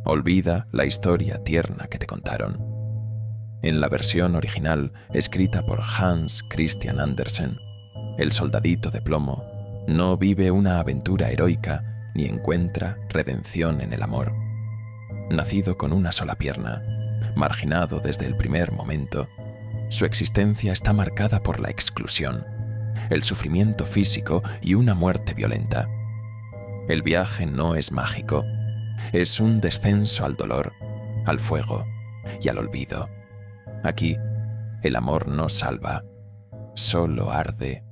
Olvida la historia tierna que te contaron. En la versión original, escrita por Hans Christian Andersen, el soldadito de plomo no vive una aventura heroica ni encuentra redención en el amor. Nacido con una sola pierna, marginado desde el primer momento, su existencia está marcada por la exclusión, el sufrimiento físico y una muerte violenta. El viaje no es mágico, es un descenso al dolor, al fuego y al olvido. Aquí, el amor no salva, solo arde.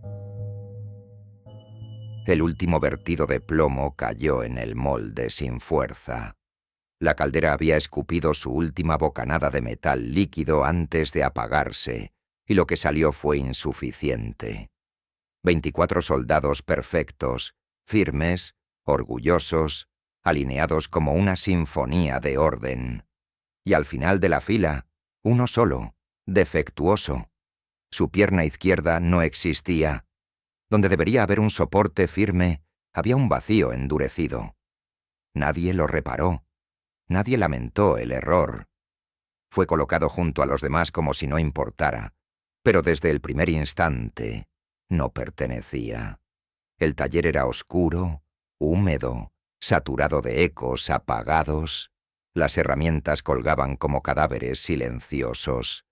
El último vertido de plomo cayó en el molde sin fuerza. La caldera había escupido su última bocanada de metal líquido antes de apagarse, y lo que salió fue insuficiente. 24 soldados perfectos, firmes, orgullosos, alineados como una sinfonía de orden. Y al final de la fila, uno solo, defectuoso. Su pierna izquierda no existía. Donde debería haber un soporte firme, había un vacío endurecido. Nadie lo reparó. Nadie lamentó el error. Fue colocado junto a los demás como si no importara, pero desde el primer instante no pertenecía. El taller era oscuro, húmedo, saturado de ecos apagados. Las herramientas colgaban como cadáveres silenciosos.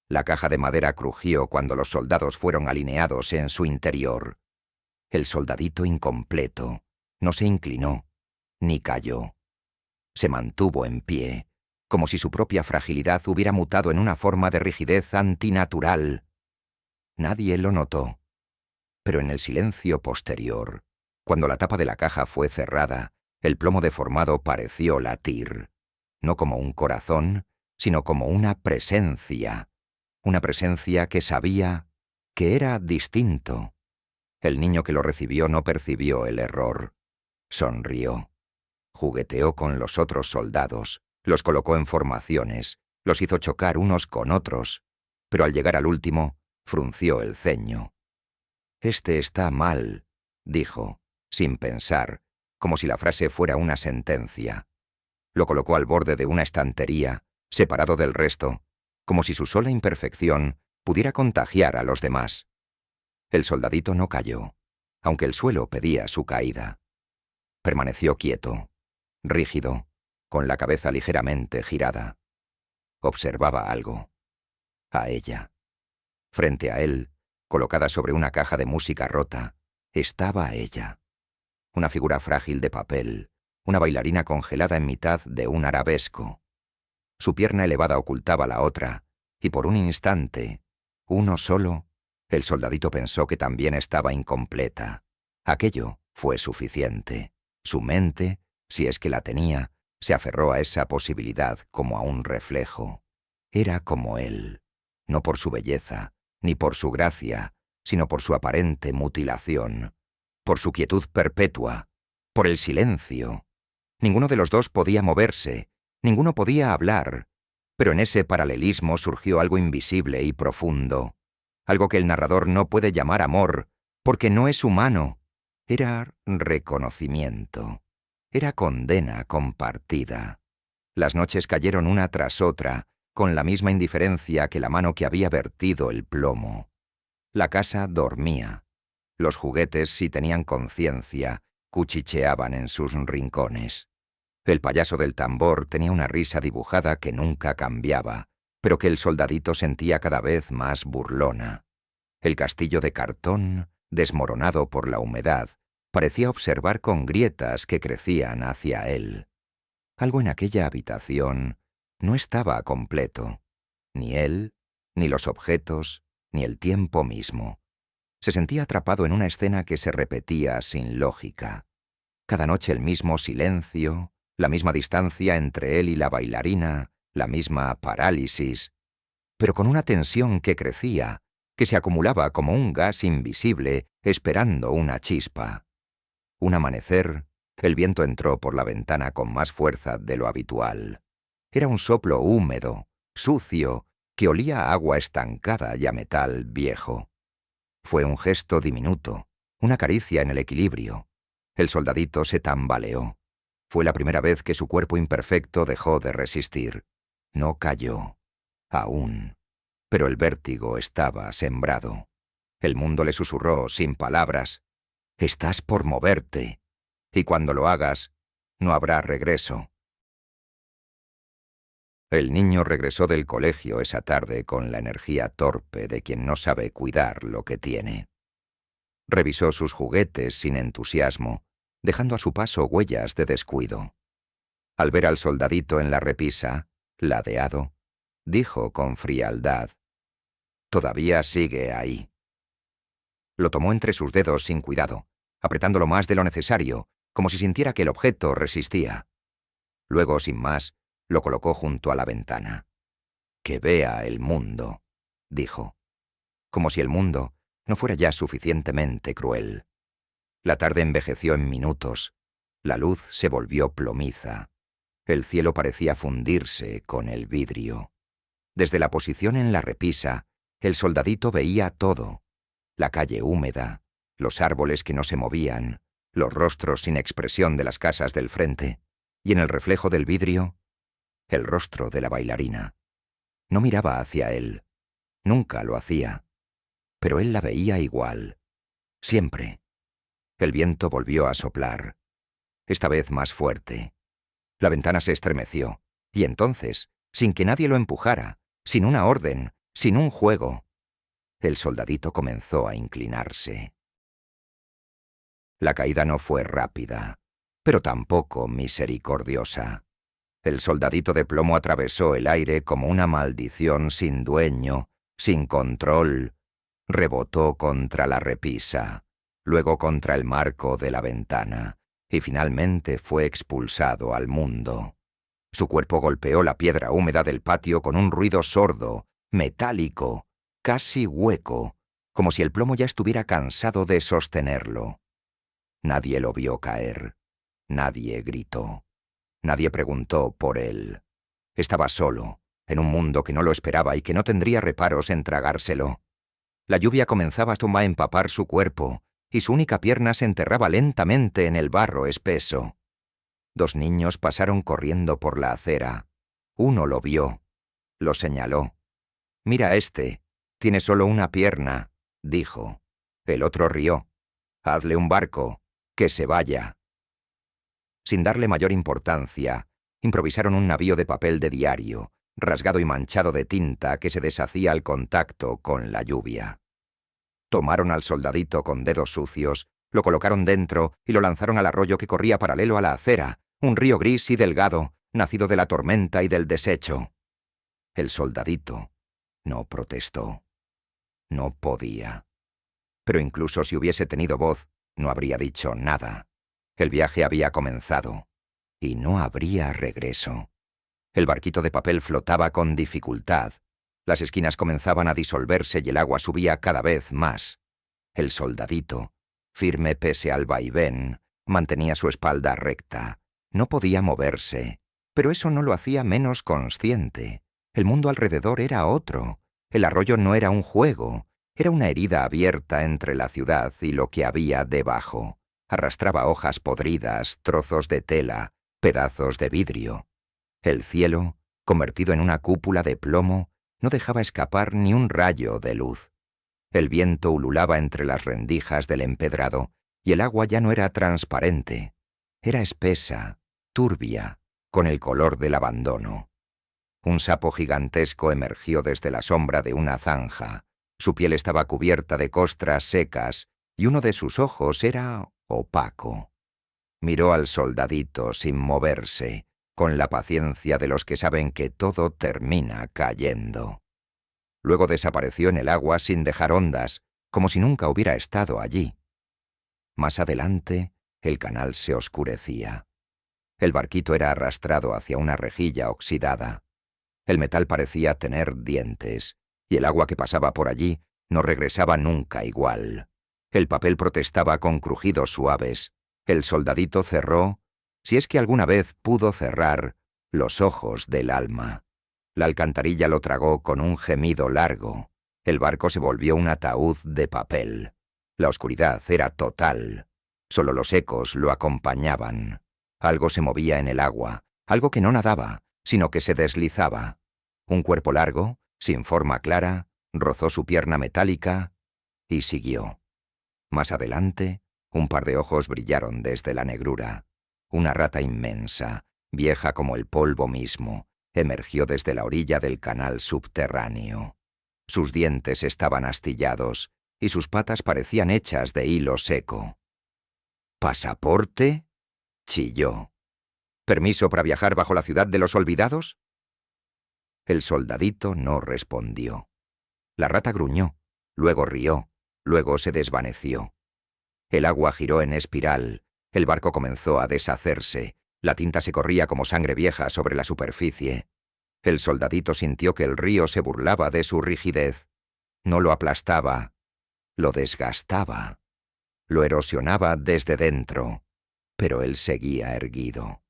La caja de madera crujió cuando los soldados fueron alineados en su interior. El soldadito incompleto no se inclinó, ni cayó. Se mantuvo en pie, como si su propia fragilidad hubiera mutado en una forma de rigidez antinatural. Nadie lo notó, pero en el silencio posterior, cuando la tapa de la caja fue cerrada, el plomo deformado pareció latir, no como un corazón, sino como una presencia que sabía que era distinto. El niño que lo recibió no percibió el error. Sonrió. Jugueteó con los otros soldados, los colocó en formaciones, los hizo chocar unos con otros, pero al llegar al último, frunció el ceño. «Este está mal», dijo, sin pensar, como si la frase fuera una sentencia. Lo colocó al borde de una estantería, separado del resto, como si su sola imperfección pudiera contagiar a los demás. El soldadito no cayó, aunque el suelo pedía su caída. Permaneció quieto, rígido, con la cabeza ligeramente girada. Observaba algo. A ella. Frente a él, colocada sobre una caja de música rota, estaba ella. Una figura frágil de papel, una bailarina congelada en mitad de un arabesco. Su pierna elevada ocultaba la otra, y por un instante, uno solo, el soldadito pensó que también estaba incompleta. Aquello fue suficiente. Su mente, si es que la tenía, se aferró a esa posibilidad como a un reflejo. Era como él, no por su belleza, ni por su gracia, sino por su aparente mutilación, por su quietud perpetua, por el silencio. Ninguno de los dos podía moverse, ninguno podía hablar, pero en ese paralelismo surgió algo invisible y profundo, algo que el narrador no puede llamar amor, porque no es humano. Era reconocimiento, era condena compartida. Las noches cayeron una tras otra, con la misma indiferencia que la mano que había vertido el plomo. La casa dormía. Los juguetes, si tenían conciencia, cuchicheaban en sus rincones. El payaso del tambor tenía una risa dibujada que nunca cambiaba, pero que el soldadito sentía cada vez más burlona. El castillo de cartón, desmoronado por la humedad, parecía observar con grietas que crecían hacia él. Algo en aquella habitación no estaba completo. Ni él, ni los objetos, ni el tiempo mismo. Se sentía atrapado en una escena que se repetía sin lógica. Cada noche el mismo silencio, la misma distancia entre él y la bailarina, la misma parálisis, pero con una tensión que crecía, que se acumulaba como un gas invisible esperando una chispa. Un amanecer, el viento entró por la ventana con más fuerza de lo habitual. Era un soplo húmedo, sucio, que olía a agua estancada y a metal viejo. Fue un gesto diminuto, una caricia en el equilibrio. El soldadito se tambaleó. Fue la primera vez que su cuerpo imperfecto dejó de resistir. No cayó. Aún. Pero el vértigo estaba sembrado. El mundo le susurró sin palabras: «Estás por moverte. Y cuando lo hagas, no habrá regreso». El niño regresó del colegio esa tarde con la energía torpe de quien no sabe cuidar lo que tiene. Revisó sus juguetes sin entusiasmo, dejando a su paso huellas de descuido. Al ver al soldadito en la repisa, ladeado, dijo con frialdad: «Todavía sigue ahí». Lo tomó entre sus dedos sin cuidado, apretándolo más de lo necesario, como si sintiera que el objeto resistía. Luego, sin más, lo colocó junto a la ventana. «Que vea el mundo», dijo, como si el mundo no fuera ya suficientemente cruel. La tarde envejeció en minutos. La luz se volvió plomiza. El cielo parecía fundirse con el vidrio. Desde la posición en la repisa, el soldadito veía todo: la calle húmeda, los árboles que no se movían, los rostros sin expresión de las casas del frente, y en el reflejo del vidrio, el rostro de la bailarina. No miraba hacia él. Nunca lo hacía. Pero él la veía igual. Siempre. El viento volvió a soplar. Esta vez más fuerte. La ventana se estremeció. Y entonces, sin que nadie lo empujara, sin una orden, sin un juego, el soldadito comenzó a inclinarse. La caída no fue rápida, pero tampoco misericordiosa. El soldadito de plomo atravesó el aire como una maldición sin dueño, sin control. Rebotó contra la repisa, luego contra el marco de la ventana, y finalmente fue expulsado al mundo. Su cuerpo golpeó la piedra húmeda del patio con un ruido sordo, metálico, casi hueco, como si el plomo ya estuviera cansado de sostenerlo. Nadie lo vio caer. Nadie gritó. Nadie preguntó por él. Estaba solo, en un mundo que no lo esperaba y que no tendría reparos en tragárselo. La lluvia comenzaba a empapar su cuerpo, y su única pierna se enterraba lentamente en el barro espeso. Dos niños pasaron corriendo por la acera. Uno lo vio. Lo señaló. «Mira este. Tiene solo una pierna», dijo. El otro rió. «Hazle un barco. Que se vaya». Sin darle mayor importancia, improvisaron un navío de papel de diario, rasgado y manchado de tinta que se deshacía al contacto con la lluvia. Tomaron al soldadito con dedos sucios, lo colocaron dentro y lo lanzaron al arroyo que corría paralelo a la acera, un río gris y delgado, nacido de la tormenta y del desecho. El soldadito no protestó. No podía. Pero incluso si hubiese tenido voz, no habría dicho nada. El viaje había comenzado, y no habría regreso. El barquito de papel flotaba con dificultad. Las esquinas comenzaban a disolverse y el agua subía cada vez más. El soldadito, firme pese al vaivén, mantenía su espalda recta. No podía moverse, pero eso no lo hacía menos consciente. El mundo alrededor era otro. El arroyo no era un juego, era una herida abierta entre la ciudad y lo que había debajo. Arrastraba hojas podridas, trozos de tela, pedazos de vidrio. El cielo, convertido en una cúpula de plomo, no dejaba escapar ni un rayo de luz. El viento ululaba entre las rendijas del empedrado, y el agua ya no era transparente. Era espesa, turbia, con el color del abandono. Un sapo gigantesco emergió desde la sombra de una zanja. Su piel estaba cubierta de costras secas, y uno de sus ojos era opaco. Miró al soldadito sin moverse, con la paciencia de los que saben que todo termina cayendo. Luego desapareció en el agua sin dejar ondas, como si nunca hubiera estado allí. Más adelante, el canal se oscurecía. El barquito era arrastrado hacia una rejilla oxidada. El metal parecía tener dientes, y el agua que pasaba por allí no regresaba nunca igual. El papel protestaba con crujidos suaves. El soldadito cerró, si es que alguna vez pudo cerrar, los ojos del alma. La alcantarilla lo tragó con un gemido largo. El barco se volvió un ataúd de papel. La oscuridad era total. Solo los ecos lo acompañaban. Algo se movía en el agua, algo que no nadaba, sino que se deslizaba. Un cuerpo largo, sin forma clara, rozó su pierna metálica y siguió. Más adelante, un par de ojos brillaron desde la negrura. Una rata inmensa, vieja como el polvo mismo, emergió desde la orilla del canal subterráneo. Sus dientes estaban astillados y sus patas parecían hechas de hilo seco. ¿Pasaporte?, chilló. ¿Permiso para viajar bajo la ciudad de los olvidados? El soldadito no respondió. La rata gruñó, luego rió, luego se desvaneció. El agua giró en espiral, el barco comenzó a deshacerse, la tinta se corría como sangre vieja sobre la superficie. El soldadito sintió que el río se burlaba de su rigidez. No lo aplastaba, lo desgastaba, lo erosionaba desde dentro, pero él seguía erguido.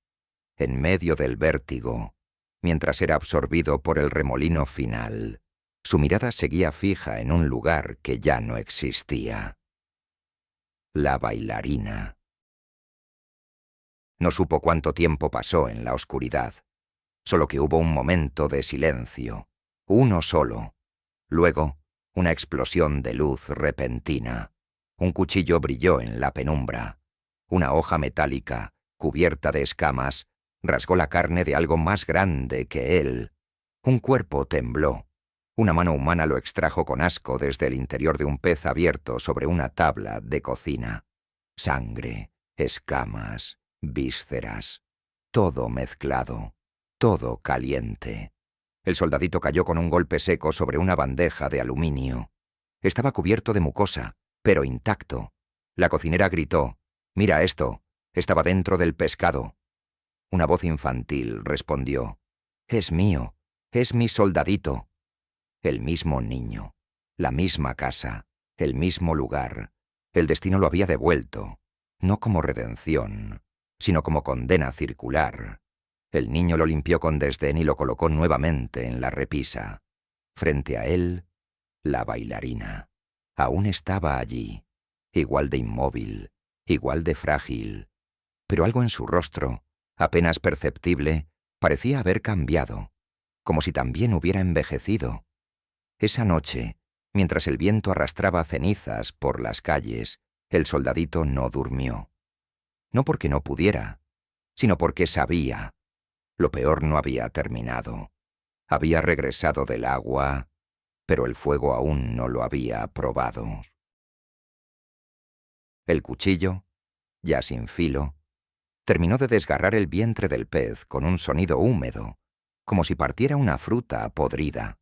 En medio del vértigo, mientras era absorbido por el remolino final, su mirada seguía fija en un lugar que ya no existía. La bailarina. No supo cuánto tiempo pasó en la oscuridad, solo que hubo un momento de silencio, uno solo. Luego, una explosión de luz repentina. Un cuchillo brilló en la penumbra. Una hoja metálica, cubierta de escamas, rasgó la carne de algo más grande que él. Un cuerpo tembló. Una mano humana lo extrajo con asco desde el interior de un pez abierto sobre una tabla de cocina. Sangre, escamas, vísceras, todo mezclado, todo caliente. El soldadito cayó con un golpe seco sobre una bandeja de aluminio. Estaba cubierto de mucosa, pero intacto. La cocinera gritó: «Mira esto, estaba dentro del pescado». Una voz infantil respondió: «Es mío, es mi soldadito». El mismo niño, la misma casa, el mismo lugar. El destino lo había devuelto, no como redención, sino como condena circular. El niño lo limpió con desdén y lo colocó nuevamente en la repisa. Frente a él, la bailarina. Aún estaba allí, igual de inmóvil, igual de frágil. Pero algo en su rostro, apenas perceptible, parecía haber cambiado, como si también hubiera envejecido. Esa noche, mientras el viento arrastraba cenizas por las calles, el soldadito no durmió. No porque no pudiera, sino porque sabía. Lo peor no había terminado. Había regresado del agua, pero el fuego aún no lo había probado. El cuchillo, ya sin filo, terminó de desgarrar el vientre del pez con un sonido húmedo, como si partiera una fruta podrida.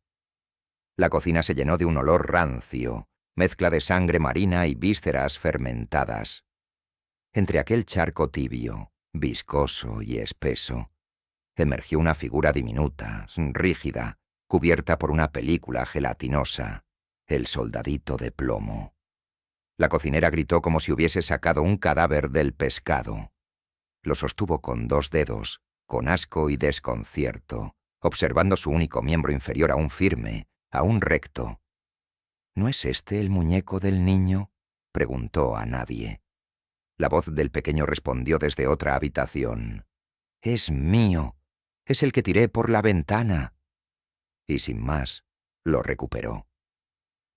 La cocina se llenó de un olor rancio, mezcla de sangre marina y vísceras fermentadas. Entre aquel charco tibio, viscoso y espeso, emergió una figura diminuta, rígida, cubierta por una película gelatinosa, el soldadito de plomo. La cocinera gritó como si hubiese sacado un cadáver del pescado. Lo sostuvo con 2 dedos, con asco y desconcierto, observando su único miembro inferior aún firme, aún recto. «¿No es este el muñeco del niño?», preguntó a nadie. La voz del pequeño respondió desde otra habitación: «Es mío. Es el que tiré por la ventana». Y sin más, lo recuperó.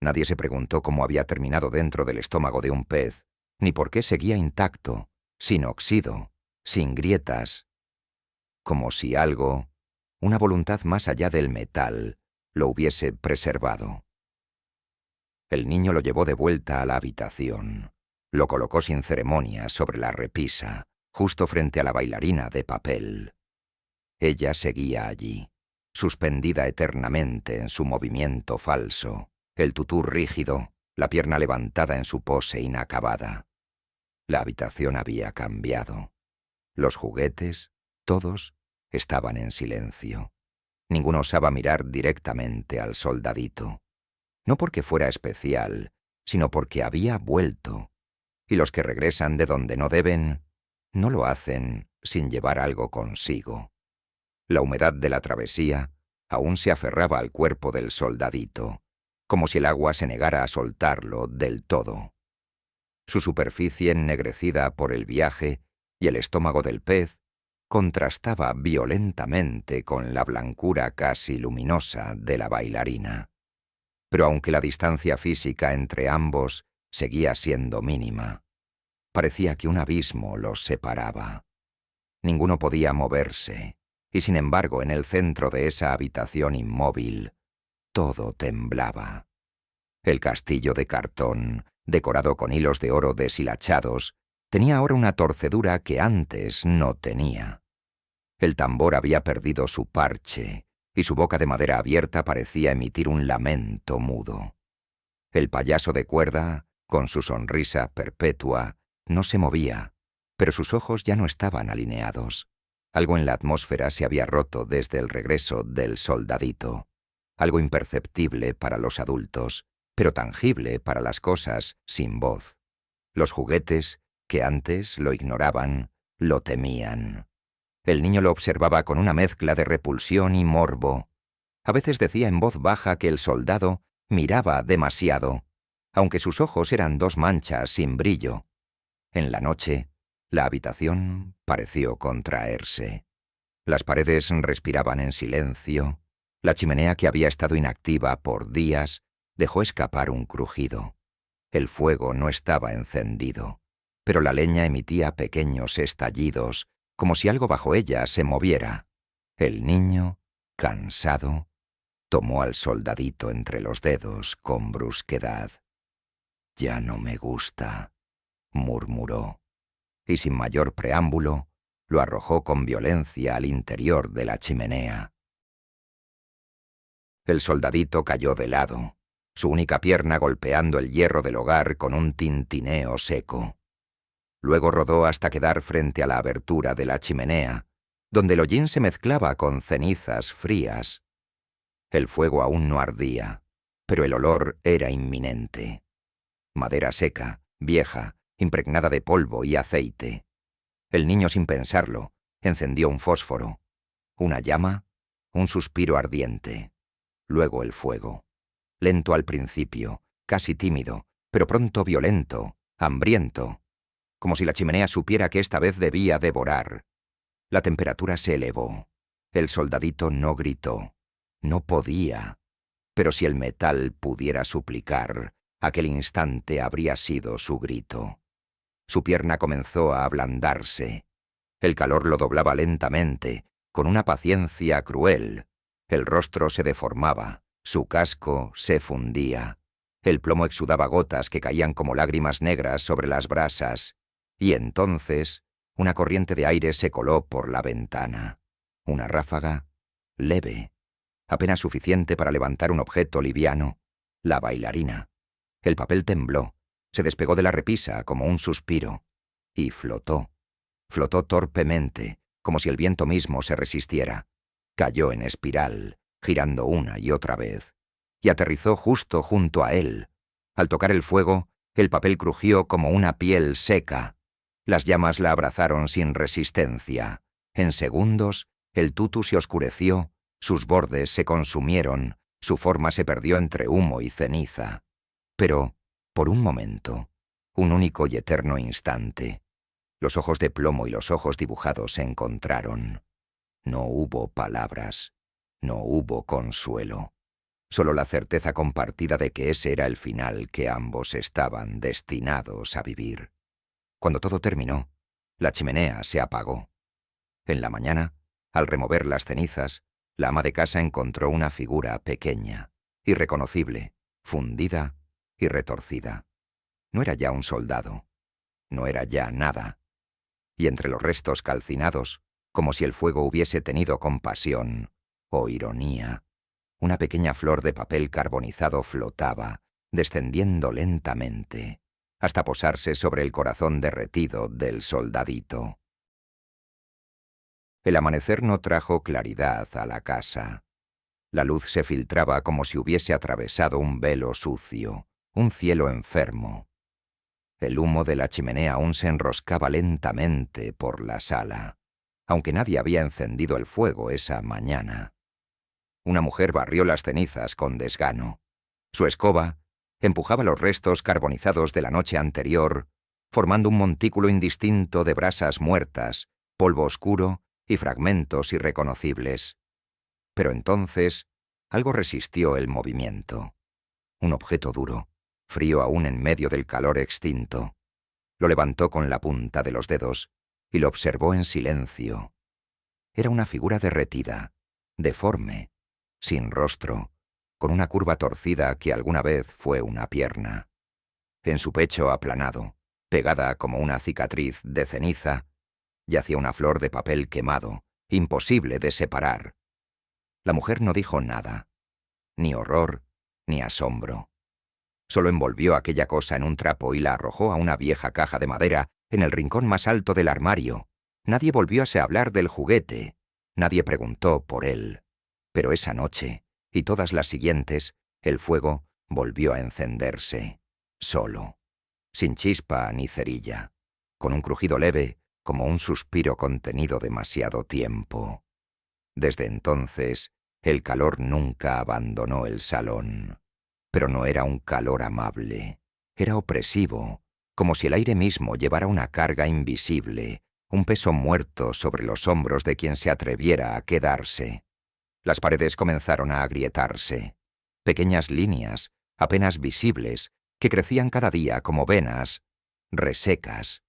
Nadie se preguntó cómo había terminado dentro del estómago de un pez, ni por qué seguía intacto, sin óxido, sin grietas. Como si algo, una voluntad más allá del metal, lo hubiese preservado. El niño lo llevó de vuelta a la habitación. Lo colocó sin ceremonia sobre la repisa, justo frente a la bailarina de papel. Ella seguía allí, suspendida eternamente en su movimiento falso, el tutú rígido, la pierna levantada en su pose inacabada. La habitación había cambiado. Los juguetes, todos, estaban en silencio. Ninguno osaba mirar directamente al soldadito. No porque fuera especial, sino porque había vuelto. Y los que regresan de donde no deben, no lo hacen sin llevar algo consigo. La humedad de la travesía aún se aferraba al cuerpo del soldadito, como si el agua se negara a soltarlo del todo. Su superficie ennegrecida por el viaje y el estómago del pez contrastaba violentamente con la blancura casi luminosa de la bailarina. Pero aunque la distancia física entre ambos seguía siendo mínima, parecía que un abismo los separaba. Ninguno podía moverse, y sin embargo en el centro de esa habitación inmóvil, todo temblaba. El castillo de cartón, decorado con hilos de oro deshilachados, tenía ahora una torcedura que antes no tenía. El tambor había perdido su parche, y su boca de madera abierta parecía emitir un lamento mudo. El payaso de cuerda, con su sonrisa perpetua, no se movía, pero sus ojos ya no estaban alineados. Algo en la atmósfera se había roto desde el regreso del soldadito. Algo imperceptible para los adultos, pero tangible para las cosas sin voz. Los juguetes, que antes lo ignoraban, lo temían. El niño lo observaba con una mezcla de repulsión y morbo. A veces decía en voz baja que el soldado miraba demasiado, aunque sus ojos eran dos manchas sin brillo. En la noche, la habitación pareció contraerse. Las paredes respiraban en silencio. La chimenea, que había estado inactiva por días, dejó escapar un crujido. El fuego no estaba encendido, pero la leña emitía pequeños estallidos, como si algo bajo ella se moviera. El niño, cansado, tomó al soldadito entre los dedos con brusquedad. «Ya no me gusta», murmuró, y sin mayor preámbulo, lo arrojó con violencia al interior de la chimenea. El soldadito cayó de lado, su única pierna golpeando el hierro del hogar con un tintineo seco. Luego rodó hasta quedar frente a la abertura de la chimenea, donde el hollín se mezclaba con cenizas frías. El fuego aún no ardía, pero el olor era inminente. Madera seca, vieja, impregnada de polvo y aceite. El niño, sin pensarlo, encendió un fósforo. Una llama, un suspiro ardiente. Luego el fuego. Lento al principio, casi tímido, pero pronto violento, hambriento. Como si la chimenea supiera que esta vez debía devorar. La temperatura se elevó. El soldadito no gritó. No podía. Pero si el metal pudiera suplicar, aquel instante habría sido su grito. Su pierna comenzó a ablandarse. El calor lo doblaba lentamente, con una paciencia cruel. El rostro se deformaba, su casco se fundía. El plomo exudaba gotas que caían como lágrimas negras sobre las brasas. Y entonces, una corriente de aire se coló por la ventana. Una ráfaga, leve, apenas suficiente para levantar un objeto liviano, la bailarina. El papel tembló, se despegó de la repisa como un suspiro, y flotó. Flotó torpemente, como si el viento mismo se resistiera. Cayó en espiral, girando una y otra vez, y aterrizó justo junto a él. Al tocar el fuego, el papel crujió como una piel seca. Las llamas la abrazaron sin resistencia. En segundos, el tutu se oscureció, sus bordes se consumieron, su forma se perdió entre humo y ceniza. Pero, por un momento, un único y eterno instante, los ojos de plomo y los ojos dibujados se encontraron. No hubo palabras, no hubo consuelo, solo la certeza compartida de que ese era el final que ambos estaban destinados a vivir. Cuando todo terminó, la chimenea se apagó. En la mañana, al remover las cenizas, la ama de casa encontró una figura pequeña, irreconocible, fundida y retorcida. No era ya un soldado, no era ya nada. Y entre los restos calcinados, como si el fuego hubiese tenido compasión o ironía, una pequeña flor de papel carbonizado flotaba, descendiendo lentamente, hasta posarse sobre el corazón derretido del soldadito. El amanecer no trajo claridad a la casa. La luz se filtraba como si hubiese atravesado un velo sucio, un cielo enfermo. El humo de la chimenea aún se enroscaba lentamente por la sala, aunque nadie había encendido el fuego esa mañana. Una mujer barrió las cenizas con desgano. Su escoba empujaba los restos carbonizados de la noche anterior formando un montículo indistinto de brasas muertas, polvo oscuro y fragmentos irreconocibles. Pero entonces algo resistió el movimiento. Un objeto duro, frío aún en medio del calor extinto. Lo levantó con la punta de los dedos y lo observó en silencio. Era una figura derretida, deforme, sin rostro, con una curva torcida que alguna vez fue una pierna. En su pecho aplanado, pegada como una cicatriz de ceniza, yacía una flor de papel quemado, imposible de separar. La mujer no dijo nada, ni horror, ni asombro. Solo envolvió aquella cosa en un trapo y la arrojó a una vieja caja de madera en el rincón más alto del armario. Nadie volvió a hablar del juguete, nadie preguntó por él. Pero esa noche, y todas las siguientes, el fuego volvió a encenderse, solo, sin chispa ni cerilla, con un crujido leve como un suspiro contenido demasiado tiempo. Desde entonces, el calor nunca abandonó el salón. Pero no era un calor amable, era opresivo, como si el aire mismo llevara una carga invisible, un peso muerto sobre los hombros de quien se atreviera a quedarse. Las paredes comenzaron a agrietarse, pequeñas líneas, apenas visibles, que crecían cada día como venas, resecas.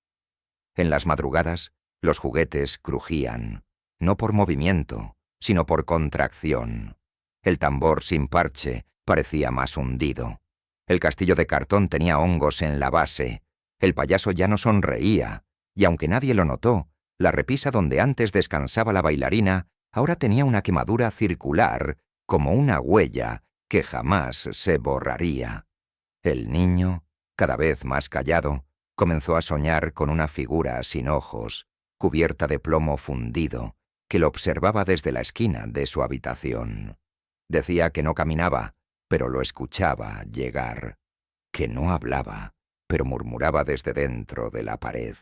En las madrugadas, los juguetes crujían, no por movimiento, sino por contracción. El tambor sin parche parecía más hundido. El castillo de cartón tenía hongos en la base. El payaso ya no sonreía, y aunque nadie lo notó, la repisa donde antes descansaba la bailarina ahora tenía una quemadura circular, como una huella que jamás se borraría. El niño, cada vez más callado, comenzó a soñar con una figura sin ojos, cubierta de plomo fundido, que lo observaba desde la esquina de su habitación. Decía que no caminaba, pero lo escuchaba llegar, que no hablaba, pero murmuraba desde dentro de la pared.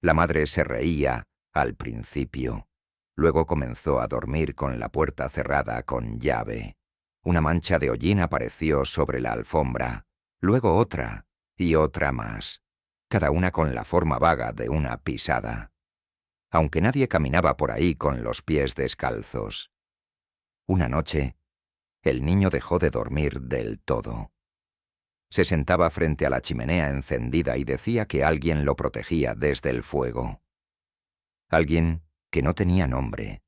La madre se reía, al principio. Luego comenzó a dormir con la puerta cerrada con llave. Una mancha de hollín apareció sobre la alfombra, luego otra y otra más, cada una con la forma vaga de una pisada. Aunque nadie caminaba por ahí con los pies descalzos. Una noche, el niño dejó de dormir del todo. Se sentaba frente a la chimenea encendida y decía que alguien lo protegía desde el fuego. Alguien que no tenía nombre,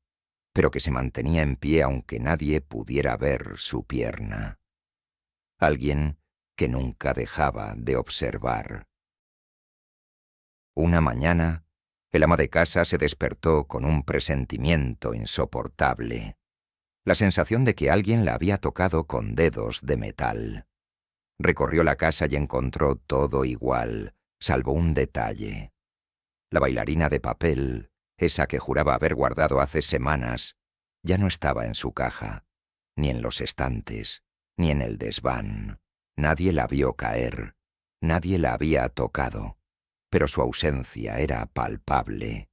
pero que se mantenía en pie aunque nadie pudiera ver su pierna. Alguien que nunca dejaba de observar. Una mañana, el ama de casa se despertó con un presentimiento insoportable. La sensación de que alguien la había tocado con dedos de metal. Recorrió la casa y encontró todo igual, salvo un detalle. La bailarina de papel, esa que juraba haber guardado hace semanas, ya no estaba en su caja, ni en los estantes, ni en el desván. Nadie la vio caer, nadie la había tocado, pero su ausencia era palpable,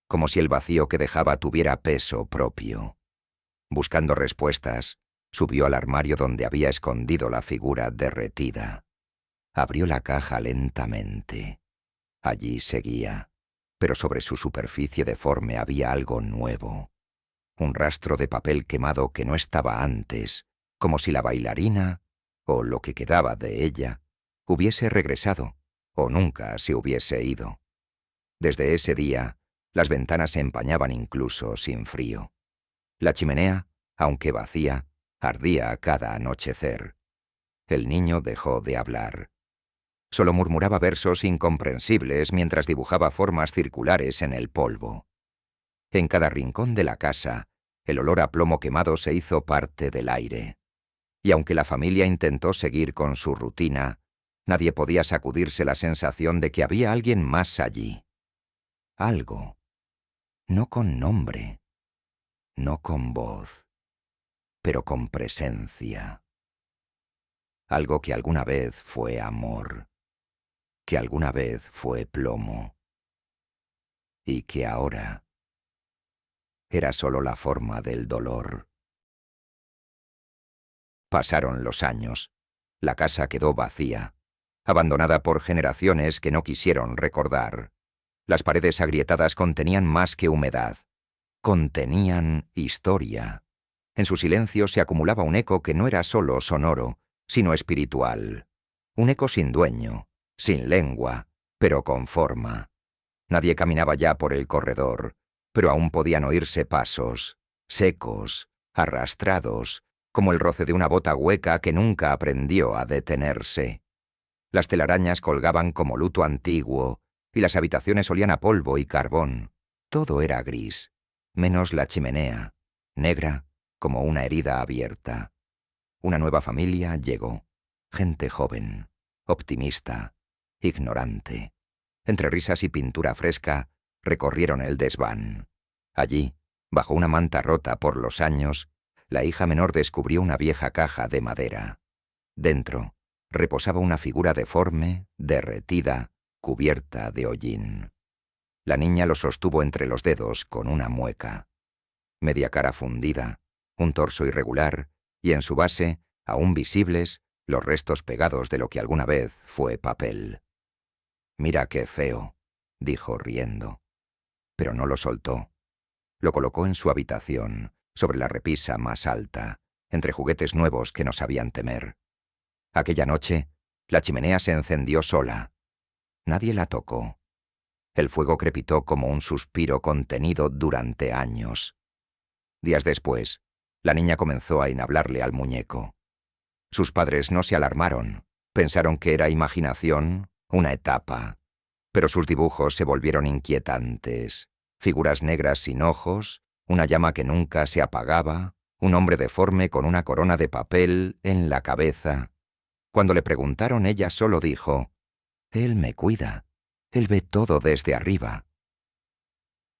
como si el vacío que dejaba tuviera peso propio. Buscando respuestas, subió al armario donde había escondido la figura derretida. Abrió la caja lentamente. Allí seguía, pero sobre su superficie deforme había algo nuevo. Un rastro de papel quemado que no estaba antes, como si la bailarina, o lo que quedaba de ella, hubiese regresado, o nunca se hubiese ido. Desde ese día, las ventanas se empañaban incluso sin frío. La chimenea, aunque vacía, ardía a cada anochecer. El niño dejó de hablar. Solo murmuraba versos incomprensibles mientras dibujaba formas circulares en el polvo. En cada rincón de la casa, el olor a plomo quemado se hizo parte del aire. Y aunque la familia intentó seguir con su rutina, nadie podía sacudirse la sensación de que había alguien más allí. Algo. No con nombre, no con voz, pero con presencia. Algo que alguna vez fue amor, que alguna vez fue plomo, y que ahora era solo la forma del dolor. Pasaron los años. La casa quedó vacía. abandonada por generaciones que no quisieron recordar. Las paredes agrietadas contenían más que humedad. Contenían historia. En su silencio se acumulaba un eco que no era solo sonoro, sino espiritual. Un eco sin dueño, sin lengua, pero con forma. Nadie caminaba ya por el corredor, pero aún podían oírse pasos, secos, arrastrados, como el roce de una bota hueca que nunca aprendió a detenerse. Las telarañas colgaban como luto antiguo, y las habitaciones olían a polvo y carbón. Todo era gris, menos la chimenea, negra como una herida abierta. Una nueva familia llegó, gente joven, optimista, ignorante. Entre risas y pintura fresca, recorrieron el desván. Allí, bajo una manta rota por los años, la hija menor descubrió una vieja caja de madera. Dentro, reposaba una figura deforme, derretida, cubierta de hollín. La niña lo sostuvo entre los dedos con una mueca. Media cara fundida, un torso irregular, y en su base, aún visibles, los restos pegados de lo que alguna vez fue papel. «Mira qué feo», dijo riendo. Pero no lo soltó. Lo colocó en su habitación, sobre la repisa más alta, entre juguetes nuevos que no sabían temer. Aquella noche, la chimenea se encendió sola. Nadie la tocó. El fuego crepitó como un suspiro contenido durante años. Días después, la niña comenzó a inhablarle al muñeco. Sus padres no se alarmaron. Pensaron que era imaginación, una etapa. Pero sus dibujos se volvieron inquietantes. Figuras negras sin ojos, una llama que nunca se apagaba, un hombre deforme con una corona de papel en la cabeza. Cuando le preguntaron, ella solo dijo: «Él me cuida. Él ve todo desde arriba».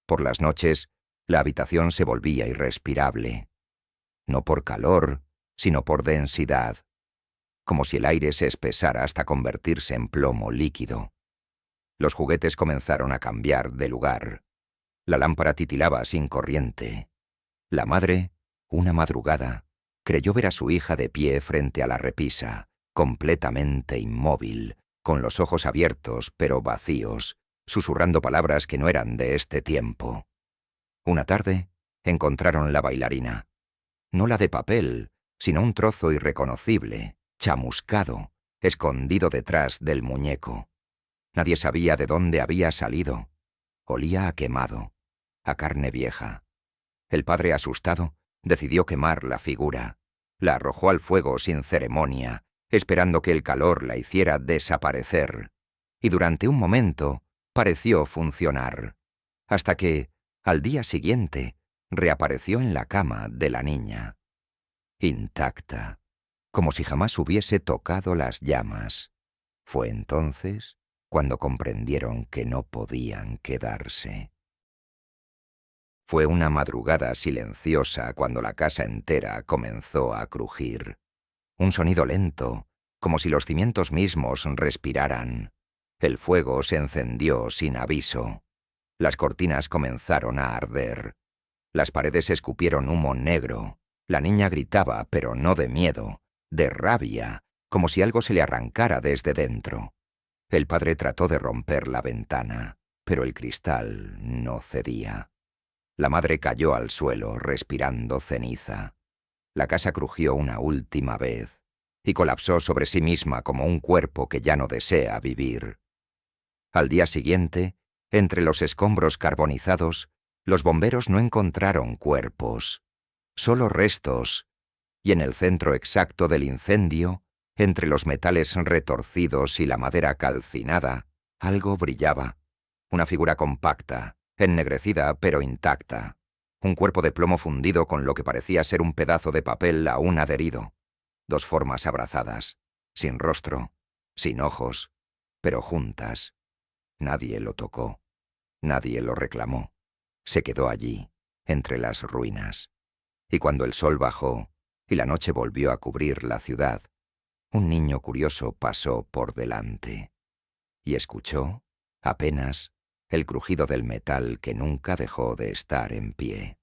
Por las noches, la habitación se volvía irrespirable. No por calor, sino por densidad, como si el aire se espesara hasta convertirse en plomo líquido. Los juguetes comenzaron a cambiar de lugar. La lámpara titilaba sin corriente. La madre, una madrugada, creyó ver a su hija de pie frente a la repisa, completamente inmóvil, con los ojos abiertos pero vacíos, susurrando palabras que no eran de este tiempo. Una tarde, encontraron la bailarina. No la de papel, sino un trozo irreconocible, chamuscado, escondido detrás del muñeco. Nadie sabía de dónde había salido. Olía a quemado, a carne vieja. El padre, asustado, decidió quemar la figura. La arrojó al fuego sin ceremonia, esperando que el calor la hiciera desaparecer. Y durante un momento pareció funcionar, hasta que, al día siguiente, reapareció en la cama de la niña. Intacta, como si jamás hubiese tocado las llamas. Fue entonces cuando comprendieron que no podían quedarse. Fue una madrugada silenciosa cuando la casa entera comenzó a crujir. Un sonido lento, como si los cimientos mismos respiraran. El fuego se encendió sin aviso. Las cortinas comenzaron a arder. Las paredes escupieron humo negro. La niña gritaba, pero no de miedo, de rabia, como si algo se le arrancara desde dentro. El padre trató de romper la ventana, pero el cristal no cedía. La madre cayó al suelo, respirando ceniza. La casa crujió una última vez y colapsó sobre sí misma como un cuerpo que ya no desea vivir. Al día siguiente, entre los escombros carbonizados, los bomberos no encontraron cuerpos, solo restos, y en el centro exacto del incendio, entre los metales retorcidos y la madera calcinada, algo brillaba. Una figura compacta, ennegrecida pero intacta. Un cuerpo de plomo fundido con lo que parecía ser un pedazo de papel aún adherido. Dos formas abrazadas, sin rostro, sin ojos, pero juntas. Nadie lo tocó, nadie lo reclamó. Se quedó allí, entre las ruinas. Y cuando el sol bajó y la noche volvió a cubrir la ciudad, un niño curioso pasó por delante y escuchó, apenas, el crujido del metal que nunca dejó de estar en pie.